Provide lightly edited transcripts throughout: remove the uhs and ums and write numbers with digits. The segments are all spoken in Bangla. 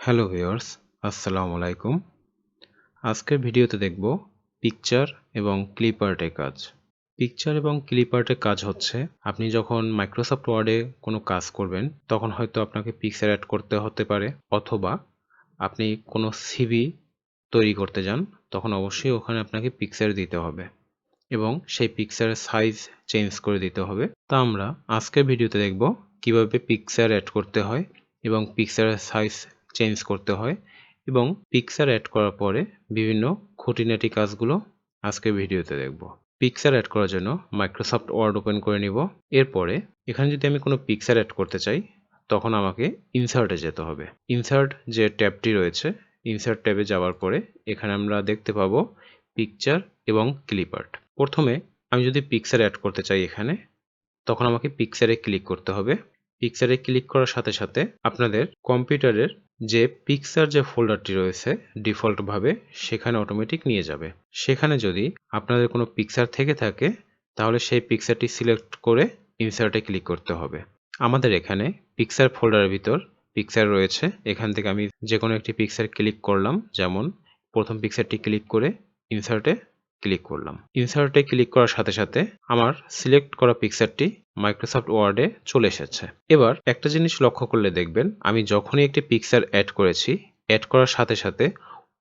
হ্যালো ভিউয়ার্স, আসসালামু আলাইকুম। আজকের ভিডিওতে দেখব পিকচার এবং ক্লিপ আর্টের কাজ। পিকচার এবং ক্লিপ আর্টের কাজ হচ্ছে আপনি যখন মাইক্রোসফট ওয়ার্ডে কোনো কাজ করবেন তখন হয়তো আপনাকে পিকচার অ্যাড করতে হতে পারে, অথবা আপনি কোনো সিভি তৈরি করতে যান তখন অবশ্যই ওখানে আপনাকে পিকচার দিতে হবে এবং সেই পিকচারের সাইজ চেঞ্জ করে দিতে হবে। তা আমরা আজকের ভিডিওতে দেখব কিভাবে পিকচার অ্যাড করতে হয় এবং পিকচারের সাইজ চেঞ্জ করতে হয় এবং পিকচার অ্যাড করার পরে বিভিন্ন খুঁটিনাটি কাজগুলো আজকের ভিডিওতে দেখব। পিকচার অ্যাড করার জন্য মাইক্রোসফট ওয়ার্ড ওপেন করে নিব। এরপরে এখানে যদি আমি কোনো পিকচার অ্যাড করতে চাই তখন আমাকে ইনসার্টে যেতে হবে। ইনসার্ট যে ট্যাবটি রয়েছে, ইনসার্ট ট্যাবে যাওয়ার পরে এখানে আমরা দেখতে পাবো পিকচার এবং ক্লিপ আর্ট। প্রথমে আমি যদি পিকচার অ্যাড করতে চাই এখানে, তখন আমাকে পিকচারে ক্লিক করতে হবে। পিকচারে ক্লিক করার সাথে সাথে আপনাদের কম্পিউটারের যে পিকচার যে ফোল্ডারটি রয়েছে ডিফল্টভাবে সেখানে অটোমেটিক নিয়ে যাবে। সেখানে যদি আপনাদের কোনো পিকচার থেকে থাকে তাহলে সেই পিকচারটি সিলেক্ট করে ইনসার্টে ক্লিক করতে হবে। আমাদের এখানে পিকচার ফোল্ডারের ভিতর পিকচার রয়েছে। এখান থেকে আমি যে কোনো একটি পিকচার ক্লিক করলাম, যেমন প্রথম পিকচারটি ক্লিক করে ইনসার্টে ক্লিক করলাম। ইনসার্টে ক্লিক করার সাথে সাথে আমার সিলেক্ট করা পিকচারটি মাইক্রোসফট ওয়ার্ডে চলে এসেছে। এবার একটা জিনিস লক্ষ্য করলে দেখবেন, আমি যখনই একটি পিকচার অ্যাড করেছি, অ্যাড করার সাথে সাথে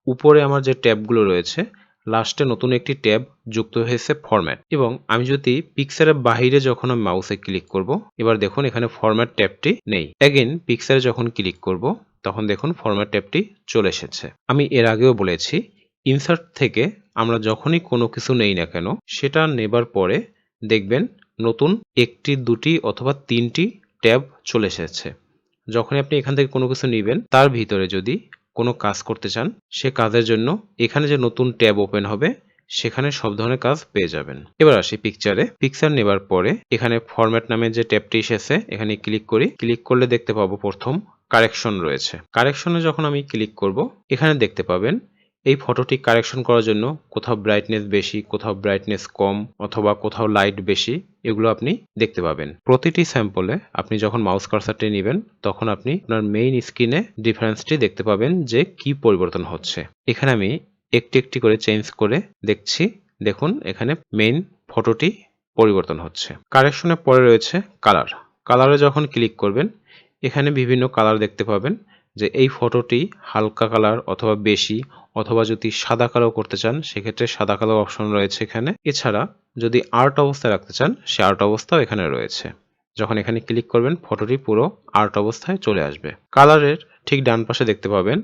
উপরে আমার যে ট্যাবগুলো রয়েছে লাস্টে নতুন একটি ট্যাব যুক্ত হয়েছে ফরম্যাট। এবং আমি যদি পিকচারের বাহিরে যখন আমি মাউসে ক্লিক করব, এবার দেখুন এখানে ফরম্যাট ট্যাবটি নেই। অ্যাগেন পিকচারে যখন ক্লিক করব তখন দেখুন ফরম্যাট ট্যাবটি চলে এসেছে। আমি এর আগেও বলেছি, ইনসার্ট থেকে আমরা যখনই কোনো কিছু নেই না কেন, সেটা নেবার পরে দেখবেন নতুন একটি, দুটি অথবা তিনটি ট্যাব চলে এসেছে। যখনই আপনি এখান থেকে কোনো কিছু নেবেন তার ভিতরে যদি কোনো কাজ করতে চান, সে কাজের জন্য এখানে যে নতুন ট্যাব ওপেন হবে সেখানে সব ধরনের কাজ পেয়ে যাবেন। এবার আসি পিকচারে। পিকচার নেবার পরে এখানে ফরম্যাট নামে যে ট্যাবটি এসেছে এখানে ক্লিক করি। ক্লিক করলে দেখতে পাবো প্রথম কারেকশন রয়েছে। কারেকশনে যখন আমি ক্লিক করব এখানে দেখতে পাবেন এই ফটোটি কারেকশন করার জন্য কোথাও ব্রাইটনেস বেশি, কোথাও ব্রাইটনেস কম, অথবা কোথাও লাইট বেশি, এগুলো আপনি দেখতে পাবেন। প্রতিটি স্যাম্পলে আপনি যখন মাউস কার্সারটি নেবেন তখন আপনি আপনার মেইন স্ক্রিনে ডিফারেন্সটি দেখতে পাবেন যে কি পরিবর্তন হচ্ছে। এখানে আমি একটি একটি করে চেঞ্জ করে দেখছি। দেখুন এখানে মেইন ফটোটি পরিবর্তন হচ্ছে। কারেকশনের পরে রয়েছে কালার। কালারে যখন ক্লিক করবেন এখানে বিভিন্ন কালার দেখতে পাবেন, যে এই ফটোটি হালকা কালার অথবা বেশি, অথবা যদি সাদা কালো করতে চান সেক্ষেত্রে সাদা কালো অপশন রয়েছে এখানে। এছাড়া যদি আর্ট অবস্থায় রাখতে চান সে আর্ট অবস্থাও এখানে রয়েছে। যখন এখানে ক্লিক করবেন ফটোটি পুরো আর্ট অবস্থায় চলে আসবে। কালারের ঠিক ডান পাশে দেখতে পাবেন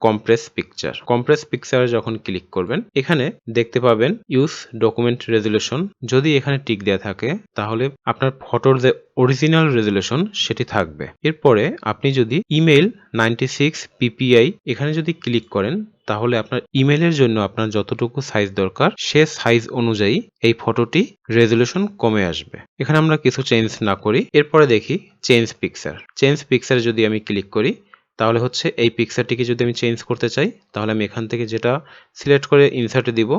কম্প্রেস পিকচার। কম্প্রেস পিকচারে যখন ক্লিক করবেন এখানে দেখতে পাবেন ইউজ ডকুমেন্ট রেজুলেশন। যদি এখানে টিক দেওয়া থাকে তাহলে আপনার ফটোর যে অরিজিনাল রেজুলেশন সেটি থাকবে। এরপরে আপনি যদি ইমেল 96 ppi এখানে যদি ক্লিক করেন তাহলে আপনার ইমেলের জন্য আপনার যতটুকু সাইজ দরকার সে সাইজ অনুযায়ী এই ফটোটি রেজুলেশন কমে আসবে। এখানে আমরা কিছু চেঞ্জ না করি। এরপরে দেখি চেঞ্জ পিকচার। চেঞ্জ পিকচারে যদি আমি ক্লিক করি তাহলে হচ্ছে এই পিকচারটিকে যদি আমি চেঞ্জ করতে চাই তাহলে আমি এখান থেকে যেটা সিলেক্ট করে ইনসার্টে দিব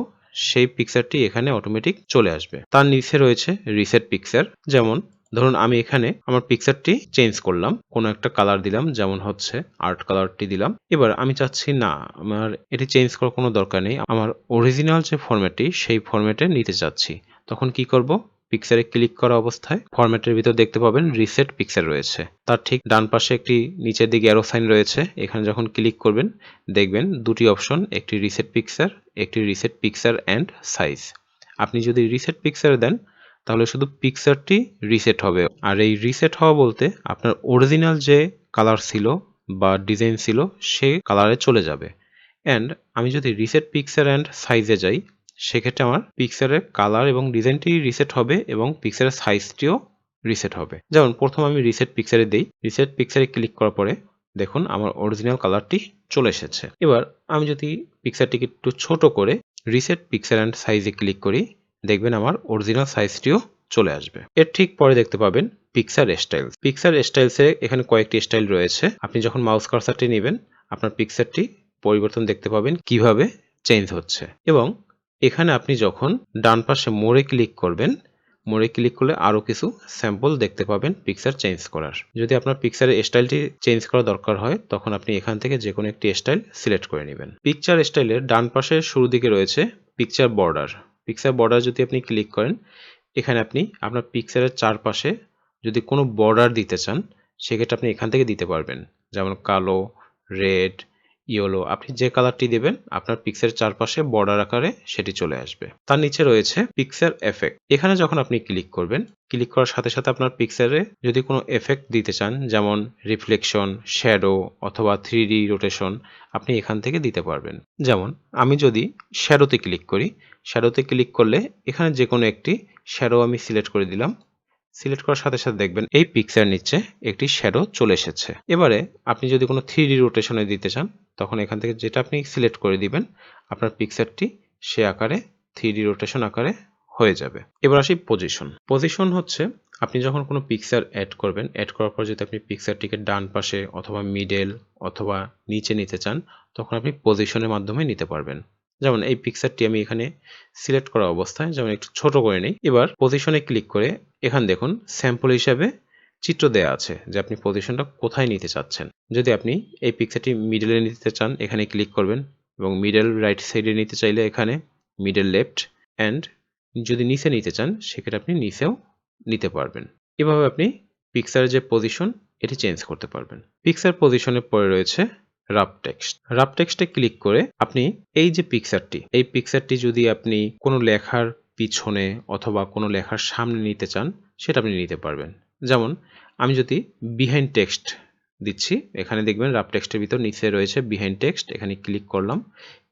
সেই পিকচারটি এখানে অটোমেটিক চলে আসবে। তার নিচে রয়েছে রিসেট পিকচার। যেমন ধরুন আমি এখানে আমার পিকচারটি চেঞ্জ করলাম, কোনো একটা কালার দিলাম, যেমন হচ্ছে আর্ট কালারটি দিলাম। এবার আমি চাচ্ছি না আমার এটি চেঞ্জ করার কোনো দরকার নেই, আমার অরিজিনাল যে ফরম্যাটটি সেই ফরম্যাটে নিতে চাচ্ছি। তখন কি করব, পিকচারে ক্লিক করা অবস্থায় ফরম্যাটের ভিতর দেখতে পাবেন রিসেট পিকচার রয়েছে। তার ঠিক ডান পাশে একটি নিচের দিকে অ্যারো সাইন রয়েছে। এখানে যখন ক্লিক করবেন দেখবেন দুটি অপশন, একটি রিসেট পিকচার, একটি রিসেট পিকচার অ্যান্ড সাইজ। আপনি যদি রিসেট পিকচার দেন তাহলে শুধু পিকচারটি রিসেট হবে। আর এই রিসেট হওয়া বলতে আপনার অরিজিনাল যে কালার ছিল বা ডিজাইন ছিল সেই কালারে চলে যাবে। অ্যান্ড আমি যদি রিসেট পিকচার অ্যান্ড সাইজে যাই সেক্ষেত্রে আমার পিকচারের কালার এবং ডিজাইনটি রিসেট হবে এবং পিকচারের সাইজটিও রিসেট হবে। যেমন প্রথম আমি রিসেট পিকচারে দিই। রিসেট পিকচারে ক্লিক করার পরে দেখুন আমার অরিজিনাল কালারটি চলে এসেছে। এবার আমি যদি পিকচারটিকে একটু ছোট করে রিসেট পিকচার অ্যান্ড সাইজে ক্লিক করি দেখবেন আমার অরিজিনাল সাইজটিও চলে আসবে। এর ঠিক পরে দেখতে পাবেন পিকচার স্টাইলস। পিকচার স্টাইলসে এখানে কয়েকটি স্টাইল রয়েছে। আপনি যখন মাউস কার্সারটি নেবেন আপনার পিকচারটি পরিবর্তন দেখতে পাবেন কিভাবে চেঞ্জ হচ্ছে। এবং এখানে আপনি যখন ডান পাশে মোড়ে ক্লিক করবেন, মোড়ে ক্লিক করলে আরও কিছু স্যাম্পল দেখতে পাবেন পিকচার চেঞ্জ করার। যদি আপনার পিকচারের স্টাইলটি চেঞ্জ করা দরকার হয় তখন আপনি এখান থেকে যে কোনো একটি স্টাইল সিলেক্ট করে নেবেন। পিকচার স্টাইলের ডান পাশে শুরুর দিকে রয়েছে পিকচার বর্ডার। পিকচার বর্ডার যদি আপনি ক্লিক করেন, এখানে আপনি আপনার পিকচারের চারপাশে যদি কোনো বর্ডার দিতে চান সেক্ষেত্রে আপনি এখান থেকে দিতে পারবেন। যেমন কালো, রেড, ইয়েলো, আপনি যে কালারটি দেবেন আপনার পিকচারের চারপাশে বর্ডার আকারে সেটি চলে আসবে। তার নিচে রয়েছে পিকচার এফেক্ট। এখানে যখন আপনি ক্লিক করবেন, ক্লিক করার সাথে সাথে আপনার পিকচারে যদি কোনো এফেক্ট দিতে চান যেমন রিফ্লেকশন, শ্যাডো অথবা 3D রোটেশন, আপনি এখান থেকে দিতে পারবেন। যেমন আমি যদি শ্যাডোতে ক্লিক করি, শ্যাডোতে ক্লিক করলে এখানে যে কোনো একটি শ্যাডো আমি সিলেক্ট করে দিলাম। সিলেক্ট করার সাথে সাথে দেখবেন এই পিকচার নিচে একটি শ্যাডো চলে এসেছে। এবারে আপনি যদি কোনো 3D রোটেশনে দিতে চান তখন এখান থেকে যেটা আপনি সিলেক্ট করে দিবেন আপনার পিকচারটি সে আকারে 3D রোটেশন আকারে হয়ে যাবে। এবার আসি পজিশন। পজিশন হচ্ছে আপনি যখন কোনো পিকচার অ্যাড করবেন, অ্যাড করার পর যদি আপনি পিকচারটিকে ডান পাশে অথবা মিডল অথবা নিচে নিতে চান তখন আপনি পজিশনের মাধ্যমে নিতে পারবেন। যেমন এই পিকচারটি আমি এখানে সিলেক্ট করা অবস্থায় যেমন একটু ছোট করে নিই। এবার পজিশনে ক্লিক করে এখানে দেখুন স্যাম্পল হিসাবে চিত্র দেয়া আছে যে আপনি পজিশনটা কোথায় নিতে চাচ্ছেন। যদি আপনি এই পিকচারটি মিডলে নিতে চান এখানে ক্লিক করবেন এবং মিডল রাইট সাইডে নিতে চাইলে এখানে মিডল লেফট, অ্যান্ড যদি নিচে নিতে চান সেক্ষেত্রে আপনি নিচেও নিতে পারবেন। এভাবে আপনি পিকচারের যে পজিশন এটি চেঞ্জ করতে পারবেন। পিকচার পজিশনের পরে রয়েছে রাফ টেক্সট। রাফ টেক্সটে ক্লিক করে আপনি এই যে পিকচারটি, এই পিকচারটি যদি আপনি কোনো লেখার পিছনে অথবা কোনো লেখার সামনে নিতে চান সেটা আপনি নিতে পারবেন। যেমন আমি যদি বিহাইন্ড টেক্সট দিচ্ছি, এখানে দেখবেন রাফ টেক্সটের ভিতর নিচে রয়েছে বিহাইন্ড টেক্সট, এখানে ক্লিক করলাম।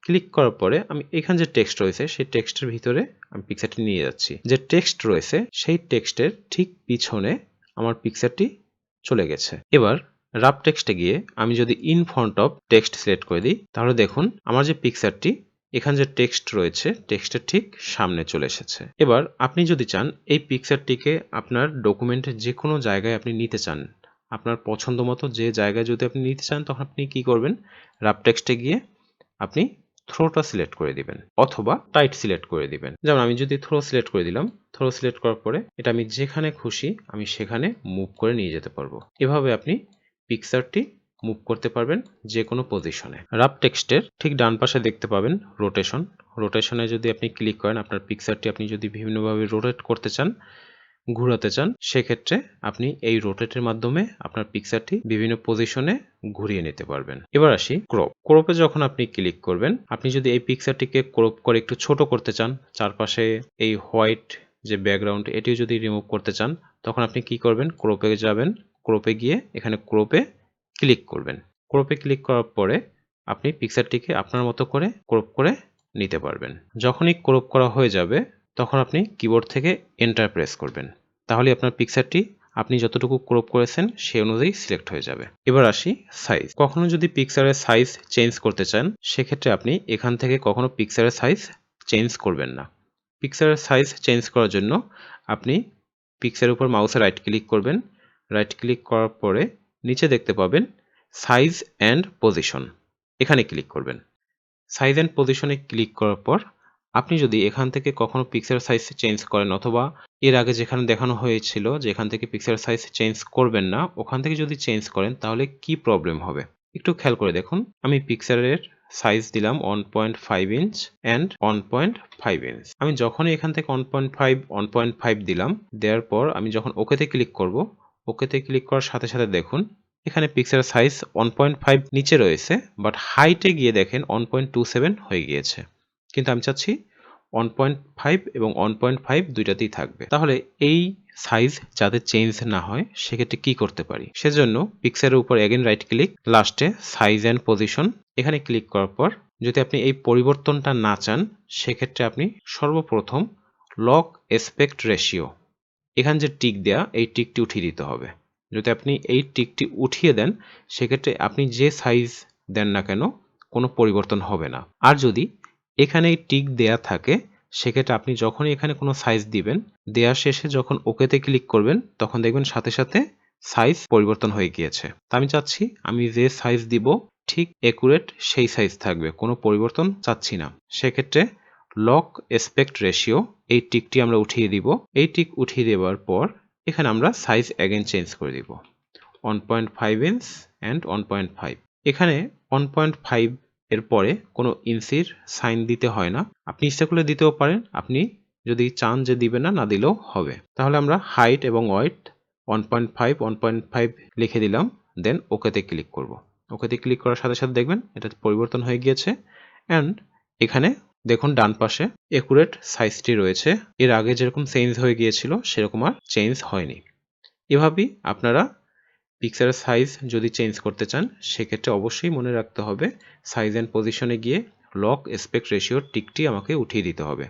ক্লিক করার পরে আমি এখানে যে টেক্সট রয়েছে সেই টেক্সটের ভিতরে আমি পিকচারটি নিয়ে যাচ্ছি। যে টেক্সট রয়েছে সেই টেক্সটের ঠিক পিছনে আমার পিকচারটি চলে গেছে। এবার রাফ টেক্সটে গিয়ে আমি যদি in front of text select করে দিই তাহলে দেখুন আমার যে পিকচারটি এখানে যে টেক্সট রয়েছে টেক্সটের ঠিক সামনে চলে এসেছে। এবার আপনি যদি চান এই পিকচারটিকে আপনার ডকুমেন্টের যে কোনো জায়গায় আপনি নিতে চান, আপনার পছন্দ মতো যে জায়গায় যদি আপনি নিতে চান তখন আপনি কি করবেন, রাফ টেক্সটে গিয়ে আপনি থ্রোটা সিলেক্ট করে দিবেন অথবা টাইট সিলেক্ট করে দিবেন। যেমন আমি যদি থ্রো সিলেক্ট করে দিলাম, থ্রো সিলেক্ট করার পরে এটা আমি যেখানে খুশি আমি সেখানে মুভ করে নিয়ে যেতে পারবো। এভাবে আপনি পিকচারটি মুভ করতে পারবেন যে কোনো পজিশনে। রাফ টেক্সটের ঠিক ডান পাশে দেখতে পাবেন রোটেশন। রোটেশনে যদি আপনি ক্লিক করেন আপনার পিকচারটি আপনি যদি বিভিন্নভাবে রোটেট করতে চান, ঘোরাতে চান, সেক্ষেত্রে আপনি এই রোটেটের মাধ্যমে আপনার পিকচারটি বিভিন্ন পজিশনে ঘুরিয়ে নিতে পারবেন। এবার আসি ক্রপ। ক্রপে যখন আপনি ক্লিক করবেন, আপনি যদি এই পিকচারটিকে ক্রপ করে একটু ছোট করতে চান, চারপাশে এই হোয়াইট যে ব্যাকগ্রাউন্ড এটিও যদি রিমুভ করতে চান তখন আপনি কি করবেন, ক্রপে যাবেন, ক্রপে গিয়ে এখানে ক্রপে ক্লিক করবেন। ক্রপে ক্লিক করার পরে আপনি পিকচারটিকে আপনার মতো করে ক্রপ করে নিতে পারবেন। যখনই ক্রপ করা হয়ে যাবে তখন আপনি কিবোর্ড থেকে এন্টার প্রেস করবেন, তাহলে আপনার পিকচারটি আপনি যতটুকু ক্রপ করেছেন সেই অনুযায়ী সিলেক্ট হয়ে যাবে। এবার আসি সাইজ। কখনো যদি পিকচারের সাইজ চেঞ্জ করতে চান সেক্ষেত্রে আপনি এখান থেকে কখনো পিকচারের সাইজ চেঞ্জ করবেন না। পিকচারের সাইজ চেঞ্জ করার জন্য আপনি পিকচারের উপর মাউসে রাইট ক্লিক করবেন। রাইট ক্লিক করার পরে নিচে দেখতে পাবেন সাইজ অ্যান্ড পজিশন, এখানে ক্লিক করবেন। সাইজ অ্যান্ড পজিশনে ক্লিক করার পর আপনি যদি এখান থেকে কখনো পিকচার সাইজ চেঞ্জ করেন অথবা এর আগে যেখানে দেখানো হয়েছিল যে এখান থেকে পিকচার সাইজ চেঞ্জ করবেন না, ওখান থেকে যদি চেঞ্জ করেন তাহলে কি প্রবলেম হবে একটু খেয়াল করে দেখুন। আমি পিকচারের সাইজ দিলাম 1.5 ইঞ্চ অ্যান্ড 1.5 ইঞ্চ। আমি যখনই এখান থেকে 1.5 দিলাম, দেওয়ার পর আমি যখন ওকেতে ক্লিক করব, ওকেতে ক্লিক করার সাথে সাথে দেখুন এখানে পিকচারের সাইজ 1.5 নিচে রয়েছে, বাট হাইটে গিয়ে দেখেন 1.27 হয়ে গিয়েছে। কিন্তু আমি চাচ্ছি 1.5 এবং 1.5 দুইটাতেই থাকবে। তাহলে এই সাইজ যাতে চেঞ্জ না হয় সেক্ষেত্রে কি করতে পারি, সেজন্য পিকচারের উপর এগেন রাইট ক্লিক, লাস্টে সাইজ অ্যান্ড পজিশন এখানে ক্লিক করার পর যদি আপনি এই পরিবর্তনটা না চান সেক্ষেত্রে আপনি সর্বপ্রথম লক অ্যাসপেক্ট রেশিও, এখানে যে টিক দেয়া এই টিকটি উঠিয়ে দিতে হবে। যদি আপনি এই টিকটি উঠিয়ে দেন সেক্ষেত্রে আপনি যে সাইজ দেন না কেন কোনো পরিবর্তন হবে না। আর যদি এখানে এই টিক দেয়া থাকে সেক্ষেত্রে আপনি যখনই এখানে কোনো সাইজ দিবেন, দেয়া শেষে যখন ওকেতে ক্লিক করবেন তখন দেখবেন সাথে সাথে সাইজ পরিবর্তন হয়ে গিয়েছে। তা আমি চাচ্ছি আমি যে সাইজ দিব ঠিক অ্যাকুরেট সেই সাইজ থাকবে, কোনো পরিবর্তন চাচ্ছি না। সেক্ষেত্রে লক অ্যাসপেক্ট রেশিও এই টিকটি আমরা উঠিয়ে দিব। এই টিক উঠিয়ে দেওয়ার পর এখানে আমরা সাইজ অ্যাগেন চেঞ্জ করে দিব 1.5 ইঞ্চ অ্যান্ড 1.5। এখানে 1.5 এর পরে কোনো ইঞ্চির সাইন দিতে হয় না, আপনি ইচ্ছা করলে দিতেও পারেন, আপনি যদি চান যে দিবেন না, না দিলেও হবে। তাহলে আমরা হাইট এবং ওয়েট 1.5 লিখে দিলাম, দেন ওকেতে ক্লিক করব। ওকেতে ক্লিক করার সাথে সাথে দেখবেন এটা পরিবর্তন হয়ে গিয়েছে। অ্যান্ড এখানে দেখুন ডান পাশে একুরেট সাইজটি রয়েছে, এর আগে যেরকম চেঞ্জ হয়ে গিয়েছিল সেরকম আর চেঞ্জ হয়নি। এভাবেই আপনারা পিকচারের সাইজ যদি চেঞ্জ করতে চান সেক্ষেত্রে অবশ্যই মনে রাখতে হবে সাইজ অ্যান্ড পজিশনে গিয়ে লক অ্যাসপেক্ট রেশিওর টিকটি আমাকে উঠিয়ে দিতে হবে।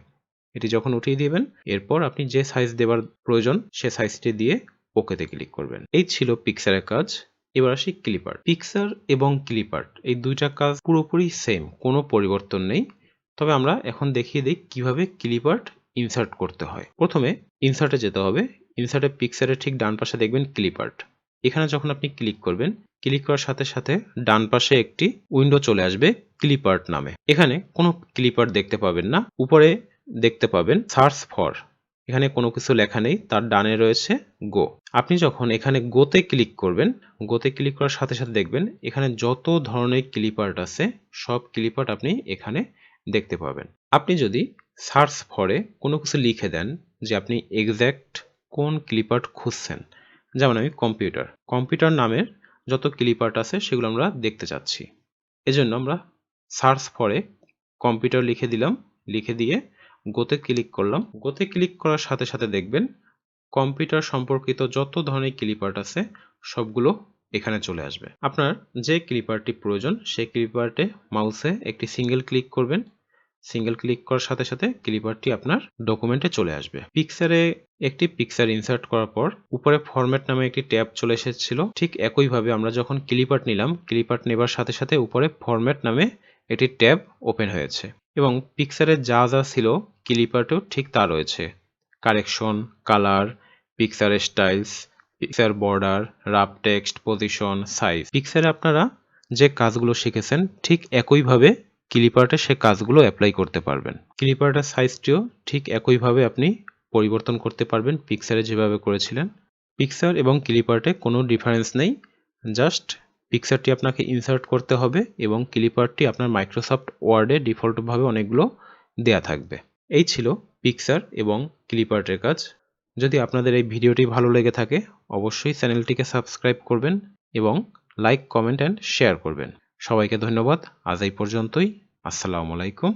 এটি যখন উঠিয়ে দিবেন এরপর আপনি যে সাইজ দেওয়ার প্রয়োজন সে সাইজটি দিয়ে ওকেতে ক্লিক করবেন। এই ছিল পিকচারের কাজ। এবার আসি ক্লিপার্ট। পিকচার এবং ক্লিপার্ট এই দুইটা কাজ পুরোপুরি সেম, কোনো পরিবর্তন নেই। তবে আমরা এখন দেখিয়ে দিই কিভাবে ক্লিপার্ট ইনসার্ট করতে হয়। প্রথমে ইনসার্টে যেতে হবে। ইনসার্টে পিকচারের ঠিক ডান পাশে দেখবেন ক্লিপার্ট। এখানে যখন আপনি ক্লিক করবেন, ক্লিক করার সাথে সাথে ডান পাশে একটি উইন্ডো চলে আসবে ক্লিপার্ট নামে। এখানে কোনো ক্লিপার্ট দেখতে পাবেন না, উপরে দেখতে পাবেন সার্চ ফর, এখানে কোনো কিছু লেখা নেই, তার ডানে রয়েছে গো। আপনি যখন এখানে গোতে ক্লিক করবেন, গোতে ক্লিক করার সাথে সাথে দেখবেন এখানে যত ধরনের ক্লিপার্ট আছে সব ক্লিপার্ট আপনি এখানে দেখতে পাবেন। আপনি যদি সার্চ ফরে কোনো কিছু লিখে দেন যে আপনি এক্স্যাক্ট কোন ক্লিপার্ট খুঁজছেন, যেমন আমি কম্পিউটার নামের যত ক্লিপার্ট আছে সেগুলো আমরা দেখতে চাচ্ছি, এজন্য আমরা সার্চ ফরে কম্পিউটার লিখে দিলাম, লিখে দিয়ে গোতে ক্লিক করলাম। গোতে ক্লিক করার সাথে সাথে দেখবেন কম্পিউটার সম্পর্কিত যত ধরনের ক্লিপার্ট আছে সবগুলো এখানে চলে আসবে। আপনার যে ক্লিপারটি প্রয়োজন সেই ক্লিপার্টে মাউসে একটি সিঙ্গেল ক্লিক করবেন। সিঙ্গেল ক্লিক করার সাথে সাথে ক্লিপারটি আপনার ডকুমেন্টে চলে আসবে। পিকচারে একটি পিকচার ইনসার্ট করার পর উপরে ফরম্যাট নামে একটি ট্যাব চলে এসেছিল, ঠিক একইভাবে আমরা যখন ক্লিপার্ট নিলাম, ক্লিপার্ট নেবার সাথে সাথে উপরে ফরম্যাট নামে একটি ট্যাব ওপেন হয়েছে এবং পিকচারে যা যা ছিল ক্লিপার্টেও ঠিক তা রয়েছে। Correction, colour, picture styles, picture border, rough text, position, size. পিকচারে আপনারা যে কাজগুলো শিখেছেন ঠিক একইভাবে ক্লিপার্টে সে কাজগুলো অ্যাপ্লাই করতে পারবেন। ক্লিপার্টের সাইজটিও ঠিক একইভাবে আপনি পরিবর্তন করতে পারবেন পিকচারে যেভাবে করেছিলেন। পিকচার এবং ক্লিপার্টে কোনো ডিফারেন্স নেই, জাস্ট পিকচারটি আপনাকে ইনসার্ট করতে হবে এবং ক্লিপার্টটি আপনার মাইক্রোসফট ওয়ার্ডে ডিফল্টভাবে অনেকগুলো দেয়া থাকবে। এই ছিল পিকচার এবং ক্লিপার্টের কাজ। যদি আপনাদের এই ভিডিওটি ভালো লেগে থাকে অবশ্যই চ্যানেলটিকে সাবস্ক্রাইব করবেন এবং লাইক, কমেন্ট অ্যান্ড শেয়ার করবেন। সবাইকে ধন্যবাদ। আজ এই পর্যন্তই। আসসালামু আলাইকুম।